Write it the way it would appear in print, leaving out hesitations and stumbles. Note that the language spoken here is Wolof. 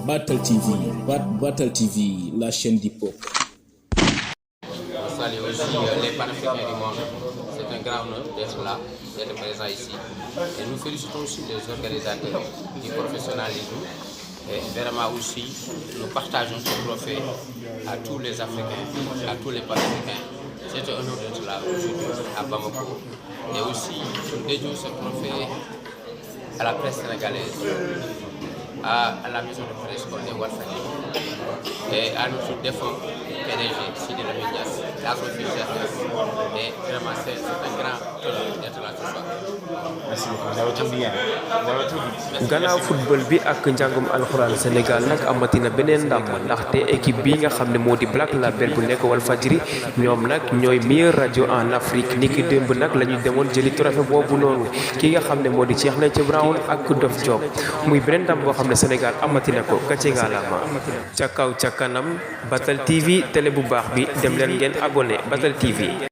Battle TV, Battle TV, la chaîne du peuple. On salue aussi les panafricains du monde. C'est un grand honneur d'être là, d'être présent ici. Et nous félicitons aussi les organisateurs du professionnalisme. Et vraiment aussi, nous partageons ce trophée à tous les Africains, à tous les panafricains. C'est un honneur d'être là aujourd'hui à Bamako. Et aussi, nous dédions ce trophée à la presse sénégalaise, à la maison de presse Condé Walfadjri et à notre défunt PDG Sidi Lamine Niasse, à son fils et vraiment c'est un grand honneur d'être là ce soir. Merci beaucoup. gannaaw football bi ak njàngum alxuraan Sénégal nag amatina beneen ndam ndaxte équipe bi nga xam ne moo di Black Label bu nekk Walfadjri ñoom nag ñooy meilleure rajo en Afrique niki démb nag la ñu demoon jëli trophée boobu noonu ki nga xam ne moo di Cheikh Nathie Brown ak Dof Diop muy beneen ndam boo xam ne Sénégal amatina ko gàcce ngalaama ca kaw ca kanam Battle TV télé bu baax bi dem leen ngeen abonné Battle TV.